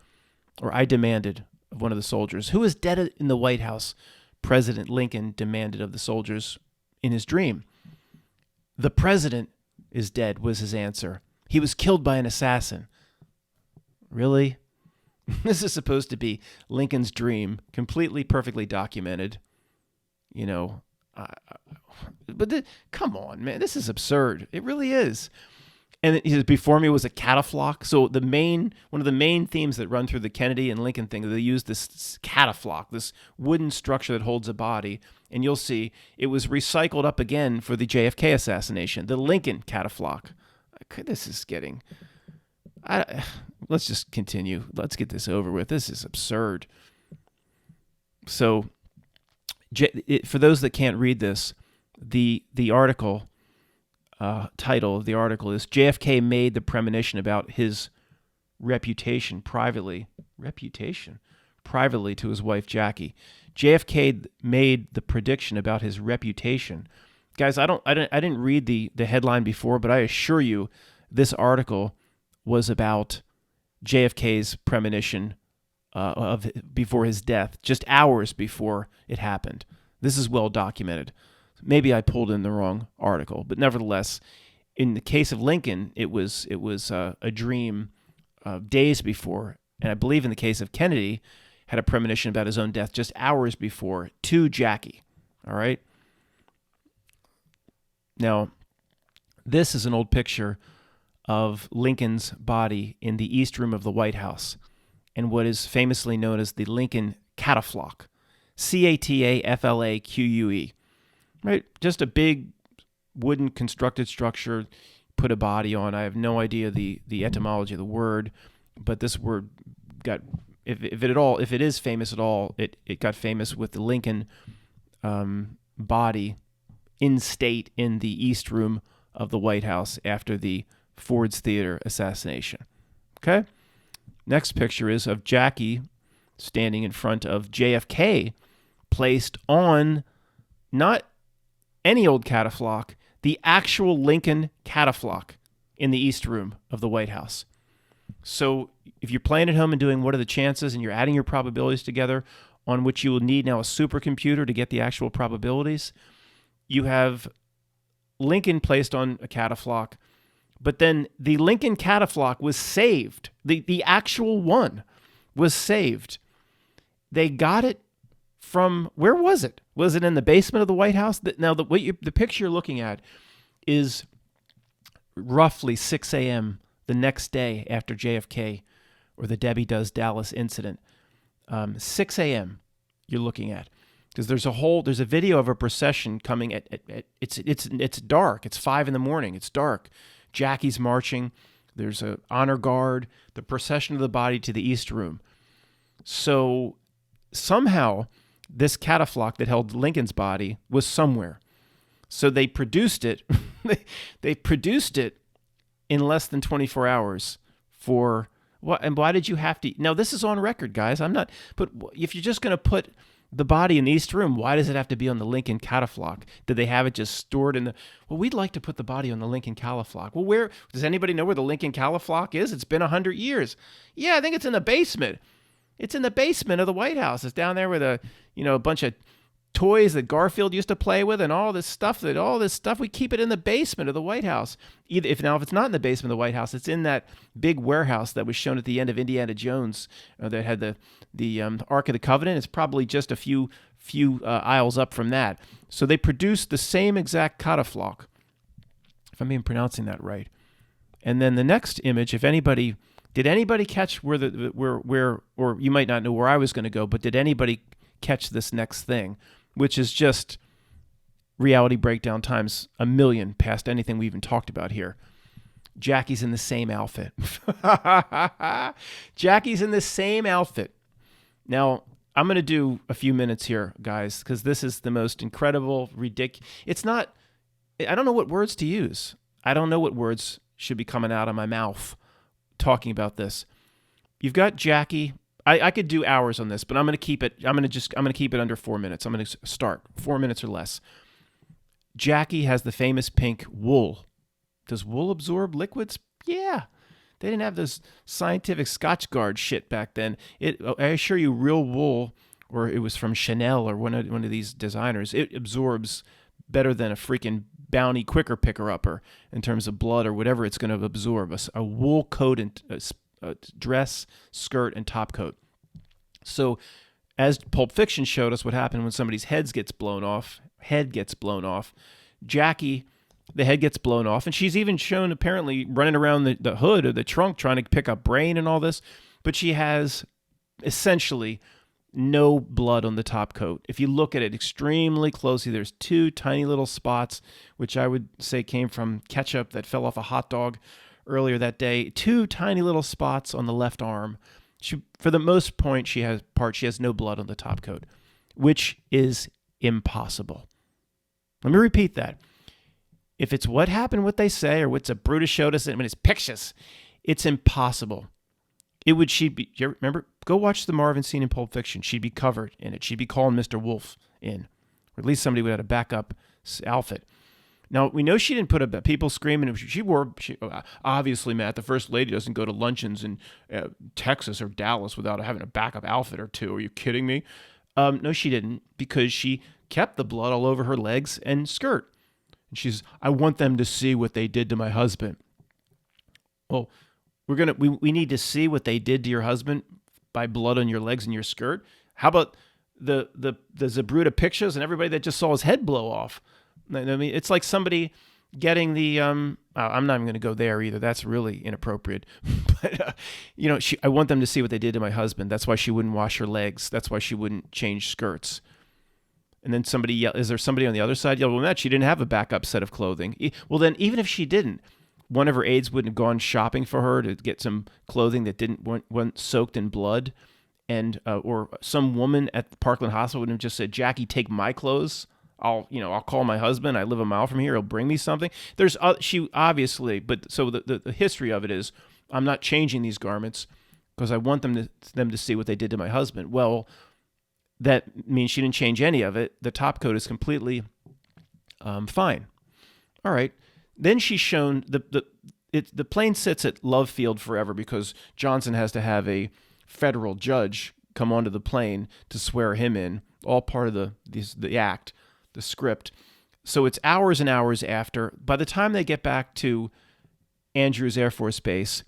Or I demanded of one of the soldiers. Who is dead in the White House? President Lincoln demanded of the soldiers in his dream. The president is dead, was his answer. He was killed by an assassin. Really? This is supposed to be Lincoln's dream, completely, perfectly documented. Come on, man, this is absurd. It really is. And he says, before me was a catafalque. So one of the main themes that run through the Kennedy and Lincoln thing, they use this catafalque, this wooden structure that holds a body. And you'll see it was recycled up again for the JFK assassination, the Lincoln catafalque. This is getting... let's just continue. Let's get this over with. This is absurd. So, for those that can't read this, the article... title of the article is JFK made the premonition about his reputation privately to his wife Jackie. JFK made the prediction about his reputation. Guys, I didn't read the headline before, but I assure you this article was about JFK's premonition of before his death, just hours before it happened. This is well documented. Maybe I pulled in the wrong article, but nevertheless, in the case of Lincoln, it was a dream days before, and I believe in the case of Kennedy, had a premonition about his own death just hours before to Jackie. All right. Now, this is an old picture of Lincoln's body in the East Room of the White House, and what is famously known as the Lincoln catafalque, CATAFLAQUE. Right, just a big wooden constructed structure, put a body on. I have no idea the etymology of the word, but this word got, if it is famous at all, it got famous with the Lincoln body in state in the East Room of the White House after the Ford's Theater assassination. Okay, next picture is of Jackie standing in front of JFK, placed on not any old catafalque, the actual Lincoln catafalque in the East Room of the White House. So if you're playing at home and doing what are the chances and you're adding your probabilities together, on which you will need now a supercomputer to get the actual probabilities. You have Lincoln placed on a cataflock, but then the Lincoln cataflock was saved. The actual one was saved. They got it from, where was it? Was it in the basement of the White House? Now, the picture you're looking at is roughly 6 a.m. the next day after JFK or the Debbie Does Dallas incident. 6 a.m. you're looking at. Because there's a video of a procession coming it's dark. It's 5 a.m. It's dark. Jackie's marching. There's a honor guard, the procession of the body to the East Room. So somehow this cataflock that held Lincoln's body was somewhere. So they produced it. They produced it in less than 24 hours for what? And why did you have to? Now this is on record, guys. But if you're just going to put the body in the East Room, why does it have to be on the Lincoln cataflock? Did they have it just stored in the? Well, we'd like to put the body on the Lincoln cataflock. Well, where does anybody know where the Lincoln cataflock is? It's been 100 years. Yeah, I think it's in the basement. It's in the basement of the White House. It's down there with a bunch of toys that Garfield used to play with and all this stuff. We keep it in the basement of the White House. If it's not in the basement of the White House, it's in that big warehouse that was shown at the end of Indiana Jones that had the Ark of the Covenant. It's probably just a few aisles up from that. So they produced the same exact cataflock, if I'm even pronouncing that right. And then the next image, did anybody catch where or you might not know where I was going to go, but did anybody catch this next thing, which is just reality breakdown times a million past anything we even talked about here? Jackie's in the same outfit. Jackie's in the same outfit. Now, I'm going to do a few minutes here, guys, because this is the most incredible, ridiculous. I don't know what words to use. I don't know what words should be coming out of my mouth talking about this. You've got Jackie. I could do hours on this, but I'm going to keep it. I'm going to keep it under 4 minutes. I'm going to start 4 minutes or less. Jackie has the famous pink wool. Does wool absorb liquids? Yeah. They didn't have this scientific Scotchgard shit back then. I assure you, real wool, or it was from Chanel or one of these designers, it absorbs better than a freaking Bounty Quicker Picker-Upper in terms of blood or whatever it's going to absorb. A wool coat and dress, skirt, and top coat. So as Pulp Fiction showed us what happened when somebody's head gets blown off, Jackie, the head gets blown off, and she's even shown apparently running around the hood or the trunk trying to pick up brain and all this, but she has essentially no blood on the top coat. If you look at it extremely closely, there's 2 tiny little spots, which I would say came from ketchup that fell off a hot dog earlier that day. 2 tiny little spots on the left arm. For the most part, she has no blood on the top coat, which is impossible. Let me repeat that. If it's what happened, what they say, or what's a Brutus showed us, it's pictures, it's impossible. Remember, go watch the Marvin scene in Pulp Fiction. She'd be covered in it. She'd be calling Mr. Wolf in, or at least somebody would have a backup outfit. Now, we know she didn't put up people screaming. Obviously, Matt, the First Lady doesn't go to luncheons in Texas or Dallas without having a backup outfit or 2. Are you kidding me? No, she didn't, because she kept the blood all over her legs and skirt. And I want them to see what they did to my husband. Well, we need to see what they did to your husband by blood on your legs and your skirt. How about the Zabruta pictures and everybody that just saw his head blow off? I mean, it's like somebody getting the I'm not even going to go there either. That's really inappropriate. But I want them to see what they did to my husband. That's why she wouldn't wash her legs. That's why she wouldn't change skirts. And then somebody yelled, is there somebody on the other side? Well, Matt, she didn't have a backup set of clothing. Well, then even if she didn't, one of her aides wouldn't have gone shopping for her to get some clothing that weren't soaked in blood, and or some woman at the Parkland Hospital wouldn't have just said, "Jackie, take my clothes. I'll call my husband. I live a mile from here. He'll bring me something." She obviously, but so the history of it is, I'm not changing these garments because I want them to see what they did to my husband. Well, that means she didn't change any of it. The top coat is completely fine. All right. Then she's shown the plane sits at Love Field forever because Johnson has to have a federal judge come onto the plane to swear him in, all part of the act, the script. So it's hours and hours after. By the time they get back to Andrews Air Force Base,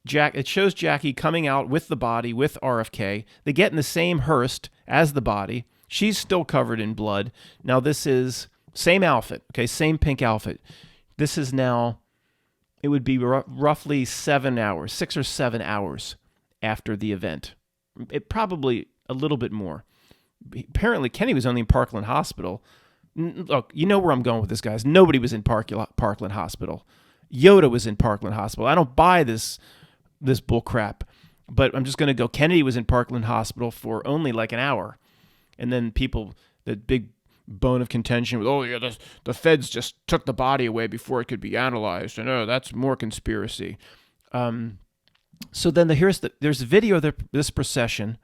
it shows Jackie coming out with the body with RFK. They get in the same hearse as the body. She's still covered in blood. Now this is same outfit, okay, same pink outfit. This is now, it would be roughly 7 hours, 6 or 7 hours after the event. It probably a little bit more. Apparently, Kenny was only in Parkland Hospital. Look, you know where I'm going with this, guys. Nobody was in Parkland Hospital. Yoda was in Parkland Hospital. I don't buy this bull crap, but I'm just going to go. Kennedy was in Parkland Hospital for only like an hour. And then the big bone of contention with, oh, yeah, the feds just took the body away before it could be analyzed. And that's more conspiracy. So then there's a video of this procession.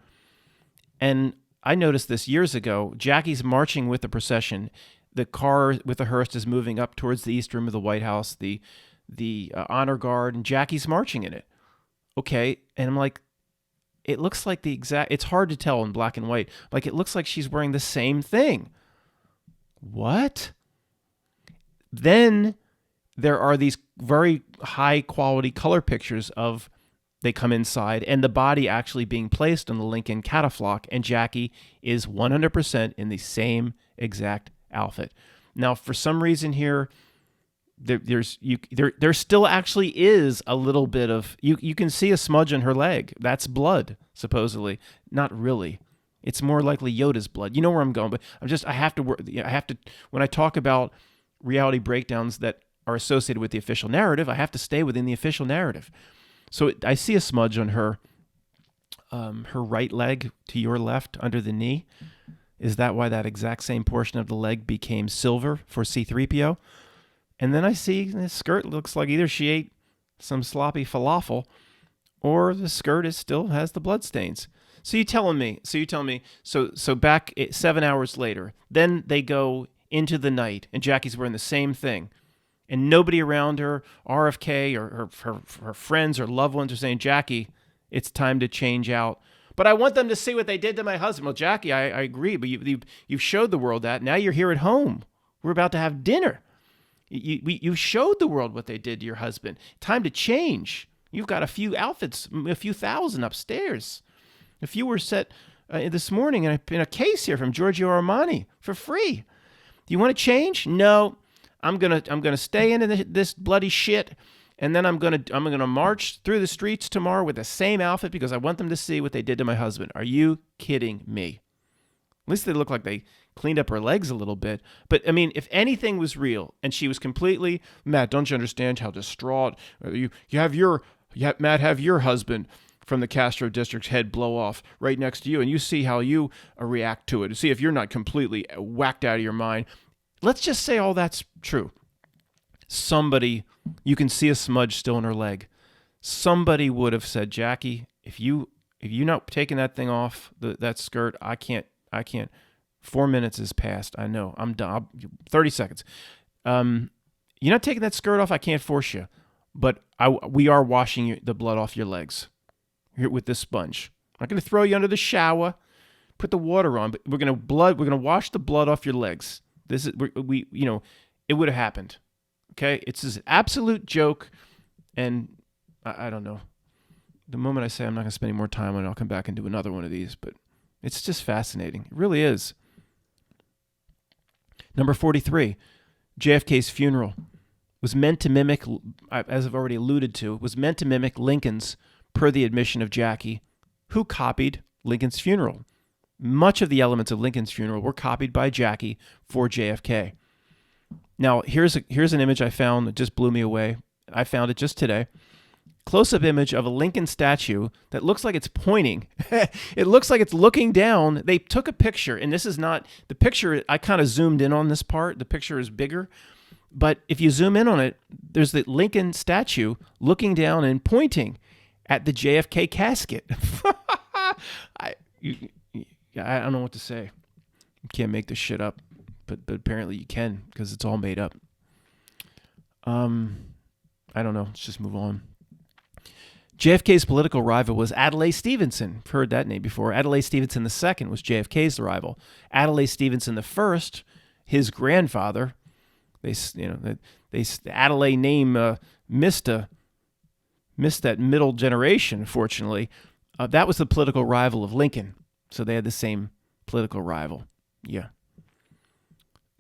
And I noticed this years ago. Jackie's marching with the procession. The car with the hearse is moving up towards the East Room of the White House, the honor guard, and Jackie's marching in it. Okay, and I'm like, it looks like it's hard to tell in black and white. Like, it looks like she's wearing the same thing. What? Then there are these very high quality color pictures of they come inside and the body actually being placed on the Lincoln catafalque, and Jackie is 100% in the same exact outfit. Now, for some reason here, there still actually is a little bit of, you can see a smudge on her leg. That's blood, supposedly. Not really. It's more likely Yoda's blood. You know where I'm going, but I have to when I talk about reality breakdowns that are associated with the official narrative, I have to stay within the official narrative. So I see a smudge on her right leg to your left under the knee. Is that why that exact same portion of the leg became silver for C-3PO? And then I see the skirt looks like either she ate some sloppy falafel or the skirt still has the blood stains. So you tell me, so back 7 hours later, then they go into the night and Jackie's wearing the same thing. And nobody around her, RFK or her friends or loved ones are saying, Jackie, it's time to change out. But I want them to see what they did to my husband. Well, Jackie, I agree, but you've showed the world that. Now you're here at home. We're about to have dinner. You showed the world what they did to your husband. Time to change. You've got a few outfits, a few thousand upstairs. A few were set this morning in a case here from Giorgio Armani for free. Do you want to change? No, I'm gonna stay in this bloody shit, and then I'm gonna march through the streets tomorrow with the same outfit because I want them to see what they did to my husband. Are you kidding me? At least they look like they cleaned up her legs a little bit. But, I mean, if anything was real and she was completely, Matt, don't you understand how distraught have your husband from the Castro district's head blow off right next to you, and you see how you react to it. See if you're not completely whacked out of your mind. Let's just say all that's true. Somebody, you can see a smudge still in her leg. Somebody would have said, Jackie, if you're not taking that thing off, that skirt, I can't. 4 minutes has passed. I know. I'm done. 30 seconds. You're not taking that skirt off. I can't force you. But we are washing the blood off your legs here with this sponge. I'm not going to throw you under the shower, put the water on, but we're going to wash the blood off your legs. This is, it would have happened. Okay? It's an absolute joke. And I don't know. The moment I say I'm not going to spend any more time on it, I'll come back and do another one of these, but it's just fascinating. It really is. Number 43, JFK's funeral was meant to mimic, as I've already alluded to, was meant to mimic Lincoln's per the admission of Jackie, who copied Lincoln's funeral. Much of the elements of Lincoln's funeral were copied by Jackie for JFK. Now, here's an image I found that just blew me away. I found it just today. Close-up image of a Lincoln statue that looks like it's pointing. It looks like it's looking down. They took a picture, and this is not the picture. I kind of zoomed in on this part. The picture is bigger. But if you zoom in on it, there's the Lincoln statue looking down and pointing at the JFK casket. I don't know what to say. You can't make this shit up, but apparently you can because it's all made up. I don't know. Let's just move on. JFK's political rival was Adlai Stevenson. I've heard that name before. Adlai Stevenson II was JFK's rival. Adlai Stevenson I, his grandfather, the Adlai name missed that middle generation, fortunately. That was the political rival of Lincoln. So they had the same political rival. Yeah.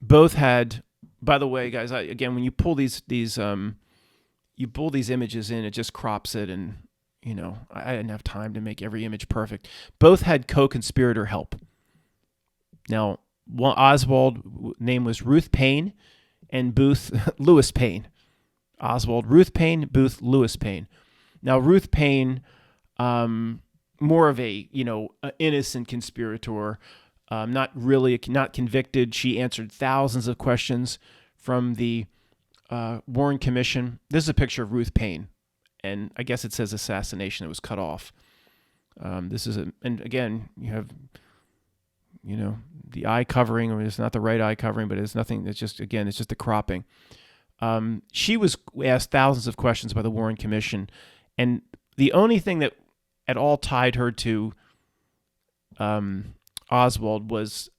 Both had, by the way, guys, again, when you pull these images in, it just crops it, and I didn't have time to make every image perfect. Both had co-conspirator help. Now, Oswald name was Ruth Paine, and Booth Lewis Paine. Oswald Ruth Paine, Booth Lewis Paine. Now, Ruth Paine, more of a innocent conspirator, not convicted. She answered thousands of questions from the Warren Commission. This is a picture of Ruth Paine, and I guess it says assassination. It was cut off. And again, you have, the eye covering, or it's not the right eye covering, but it's nothing. It's just the cropping. She was asked thousands of questions by the Warren Commission, and the only thing that at all tied her to Oswald was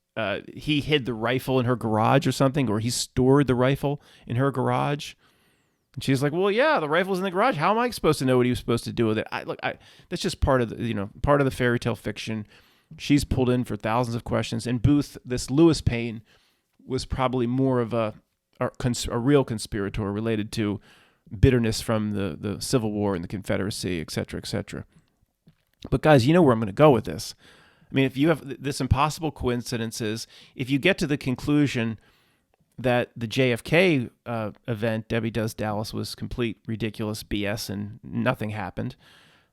he hid the rifle in her garage or something, or he stored the rifle in her garage. And she's like, "Well, yeah, the rifle's in the garage. How am I supposed to know what he was supposed to do with it?" That's just part of the fairy tale fiction. She's pulled in for thousands of questions, and Booth, this Lewis Paine, was probably more of a real conspirator related to bitterness from the Civil War and the Confederacy, et cetera, et cetera. But guys, you know where I'm going to go with this. I mean, if you have this impossible coincidences, if you get to the conclusion that the JFK event, Debbie Does Dallas, was complete ridiculous BS and nothing happened,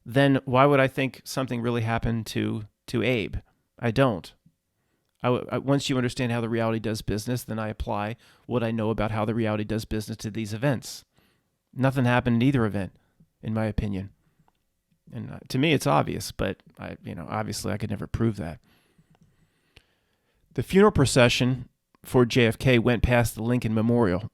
then why would I think something really happened to Abe? I don't. Once you understand how the reality does business, then I apply what I know about how the reality does business to these events. Nothing happened in either event, in my opinion. And to me, it's obvious, but obviously I could never prove that. The funeral procession for JFK went past the Lincoln Memorial.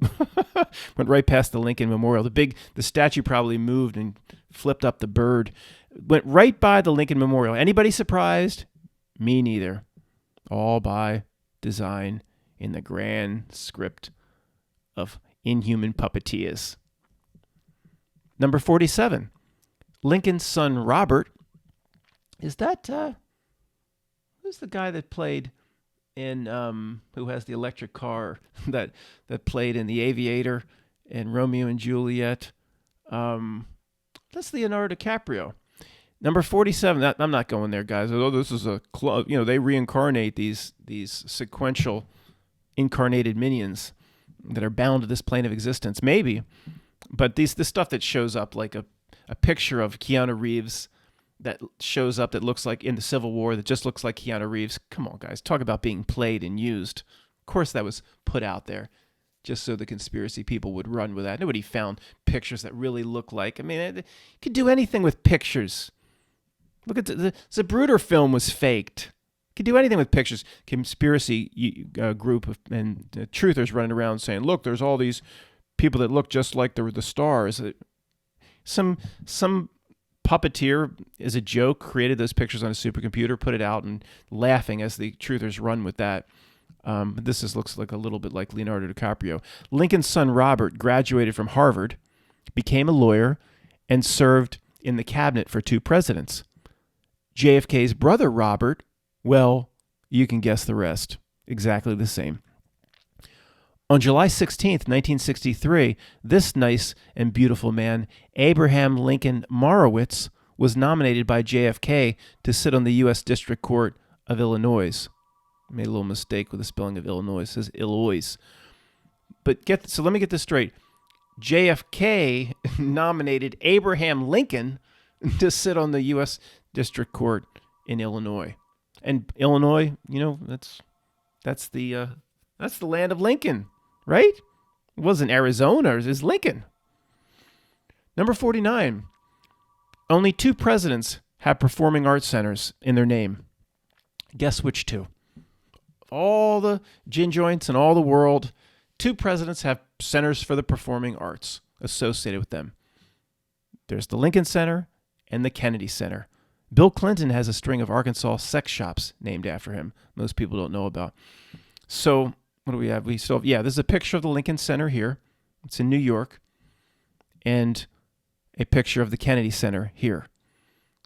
Went right past the Lincoln Memorial. The statue probably moved and flipped up the bird. Went right by the Lincoln Memorial. Anybody surprised? Me neither. All by design in the grand script of inhuman puppeteers. Number 47. Lincoln's son Robert. Is that who's the guy that played in who has the electric car that played in The Aviator and Romeo and Juliet? That's Leonardo DiCaprio. Number 47. I'm not going there, guys. Although this is they reincarnate these sequential incarnated minions that are bound to this plane of existence. Maybe, but this stuff that shows up like a picture of Keanu Reeves that shows up that looks like in the Civil War that just looks like Keanu Reeves. Come on, guys. Talk about being played and used. Of course that was put out there just so the conspiracy people would run with that. Nobody found pictures that really look like. I mean, you could do anything with pictures. Look at the Zapruder film was faked. You could do anything with pictures. Conspiracy group and truthers running around saying, look, there's all these people that look just like the stars. Some puppeteer, as a joke, created those pictures on a supercomputer, put it out, and laughing as the truthers run with that. This looks like a little bit like Leonardo DiCaprio. Lincoln's son Robert graduated from Harvard, became a lawyer, and served in the cabinet for 2 presidents. JFK's brother Robert, well, you can guess the rest. Exactly the same. On July 16th, 1963, this nice and beautiful man, Abraham Lincoln Morowitz, was nominated by JFK to sit on the U.S. District Court of Illinois. I made a little mistake with the spelling of Illinois. It says Illinois. But let me get this straight. JFK nominated Abraham Lincoln to sit on the U.S. District Court in Illinois. And Illinois, that's the land of Lincoln. Right? It wasn't Arizona, it was Lincoln. Number 49. Only 2 presidents have performing arts centers in their name. Guess which 2? All the gin joints in all the world, 2 presidents have centers for the performing arts associated with them. There's the Lincoln Center and the Kennedy Center. Bill Clinton has a string of Arkansas sex shops named after him. Most people don't know about. So what do we have? There's a picture of the Lincoln Center here. It's in New York. And a picture of the Kennedy Center here.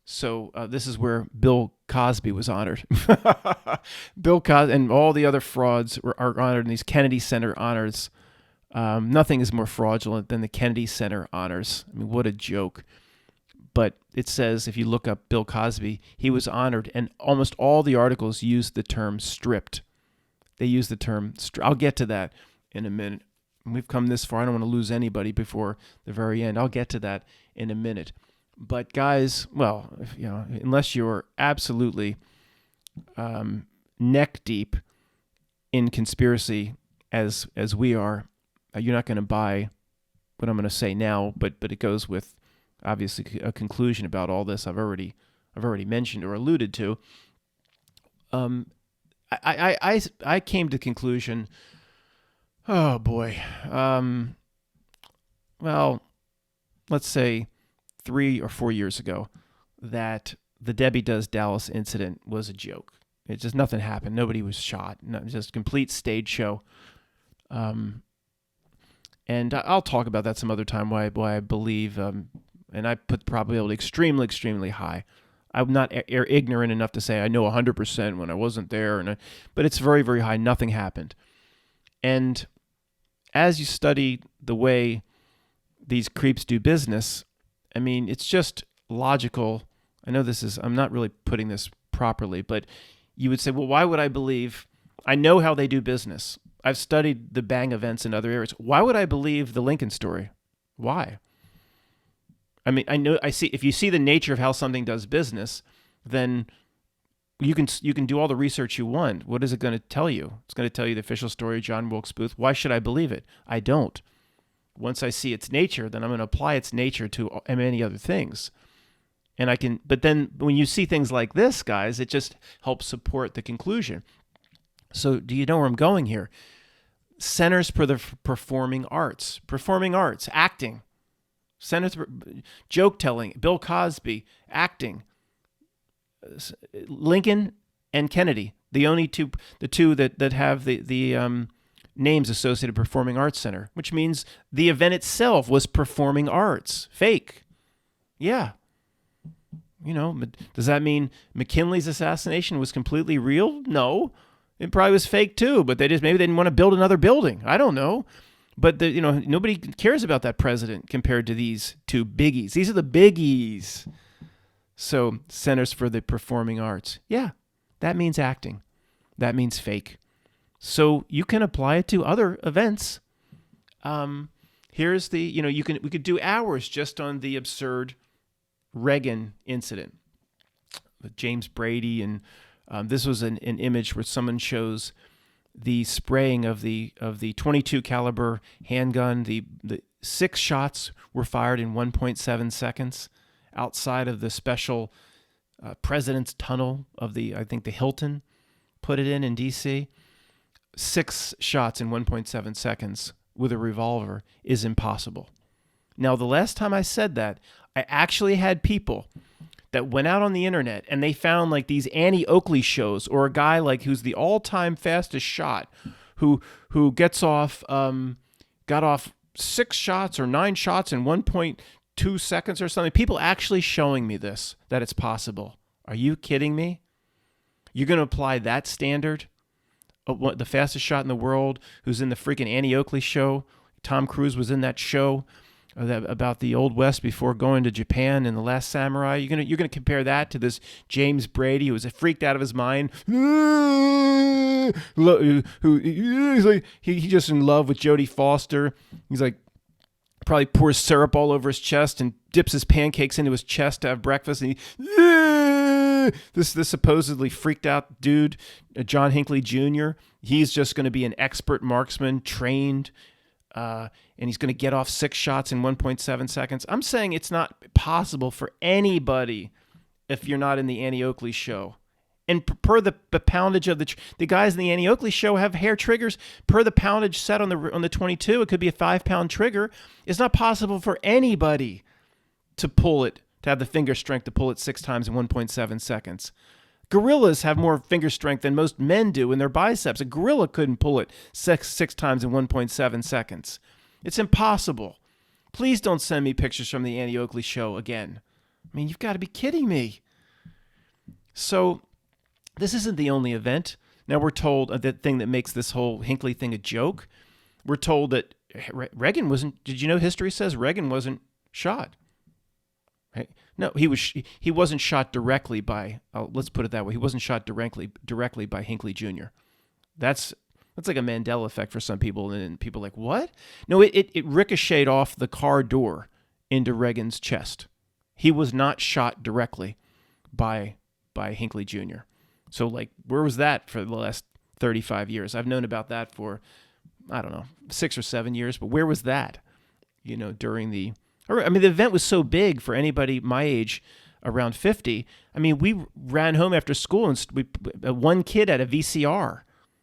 So this is where Bill Cosby was honored. Bill Cosby and all the other frauds are honored in these Kennedy Center honors. Nothing is more fraudulent than the Kennedy Center honors. I mean, what a joke. But it says, if you look up Bill Cosby, he was honored, and almost all the articles use the term stripped. They use the term I'll get to that in a minute. We've come this far. I don't want to lose anybody before the very end. I'll get to that in a minute. But guys, well, unless you're absolutely neck deep in conspiracy as we are, you're not going to buy what I'm going to say now. But it goes with obviously a conclusion about all this I've already mentioned or alluded to. I came to the conclusion. Oh boy. Well, let's say 3 or 4 years ago, that the Debbie Does Dallas incident was a joke. It just nothing happened. Nobody was shot. Just a complete stage show. And I'll talk about that some other time. Why I believe, and I put the probability extremely, extremely high. I'm not ignorant enough to say I know 100% when I wasn't there, but it's very, very high. Nothing happened. And as you study the way these creeps do business, I mean, it's just logical. I know I'm not really putting this properly, but you would say, well, why would I believe? I know how they do business. I've studied the bang events in other areas. Why would I believe the Lincoln story? Why? I mean, if you see the nature of how something does business, then you can do all the research you want. What is it going to tell you? It's going to tell you the official story of John Wilkes Booth. Why should I believe it? I don't. Once I see its nature, then I'm going to apply its nature to many other things. But then when you see things like this, guys, it just helps support the conclusion. So do you know where I'm going here? Centers for the Performing Arts, acting. Centers for joke telling, Bill Cosby, acting. Lincoln and Kennedy, the two that have the names associated with Performing Arts Center, which means the event itself was performing arts, fake. Yeah. Does that mean McKinley's assassination was completely real? No. It probably was fake too, but maybe they didn't want to build another building. I don't know. But nobody cares about that president compared to these two biggies. These are the biggies. So, Centers for the Performing Arts. Yeah, that means acting. That means fake. So you can apply it to other events. Here's we could do hours just on the absurd Reagan incident with James Brady, and this was an image where someone shows the spraying of the 22 caliber handgun. The 6 shots were fired in 1.7 seconds outside of the special President's Tunnel of I think the Hilton put it in D.C. 6 shots in 1.7 seconds with a revolver is impossible. Now, the last time I said that, I actually had people that went out on the internet and they found like these Annie Oakley shows, or a guy like who's the all-time fastest shot, who got off 6 shots or 9 shots in 1.2 seconds or something. People actually showing me this, that it's possible. Are you kidding me? You're going to apply that standard? The fastest shot in the world, who's in the freaking Annie Oakley show. Tom Cruise was in that show about the Old West before going to Japan in The Last Samurai. You're gonna compare that to this James Brady who was freaked out of his mind, who he's like he just in love with Jodie Foster. He's like probably pours syrup all over his chest and dips his pancakes into his chest to have breakfast. And this supposedly freaked out dude, John Hinckley Jr., he's just going to be an expert marksman, trained, and he's going to get off 6 shots in 1.7 seconds. I'm saying it's not possible for anybody if you're not in the Annie Oakley show. And per the poundage of the guys in the Annie Oakley show have hair triggers. Per the poundage set on the 22, it could be a 5-pound trigger. It's not possible for anybody to pull it, to have the finger strength to pull it 6 times in 1.7 seconds. Gorillas have more finger strength than most men do in their biceps. A gorilla couldn't pull it six times in 1.7 seconds. It's impossible. Please don't send me pictures from the Annie Oakley show again. I mean, you've got to be kidding me. So this isn't the only event. Now we're told the thing that makes this whole Hinckley thing a joke. We're told that Reagan wasn't. Did you know history says Reagan wasn't shot? Right? No, he wasn't shot directly by. Let's put it that way. He wasn't shot directly by Hinckley Jr. That's like a Mandela effect for some people, and people are like, what? No, it ricocheted off the car door into Reagan's chest. He was not shot directly by Hinckley Jr. So, like, where was that for the last 35 years? I've known about that for, I don't know, 6 or 7 years, but where was that? During the event was so big for anybody my age, around 50. I mean, we ran home after school, and one kid had a VCR,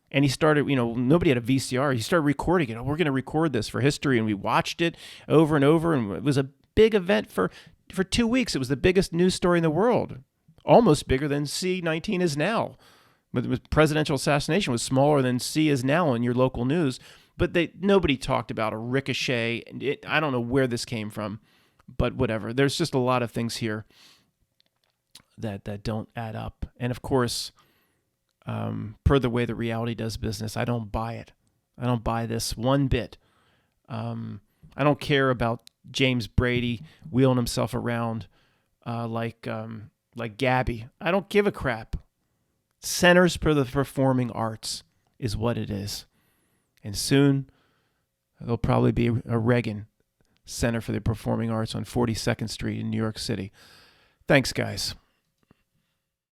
and he started, nobody had a VCR. He started recording it. Oh, we're going to record this for history, and we watched it over and over, and it was a big event for 2 weeks. It was the biggest news story in the world, almost bigger than C-19 is now. But the presidential assassination was smaller than C is now in your local news. But nobody talked about a ricochet. I don't know where this came from, but whatever. There's just a lot of things here that don't add up. And of course, per the way the reality does business, I don't buy it. I don't buy this one bit. I don't care about James Brady wheeling himself around like Gabby. I don't give a crap. Centers for the Performing Arts is what it is. And soon, there'll probably be a Reagan Center for the Performing Arts on 42nd Street in New York City. Thanks, guys.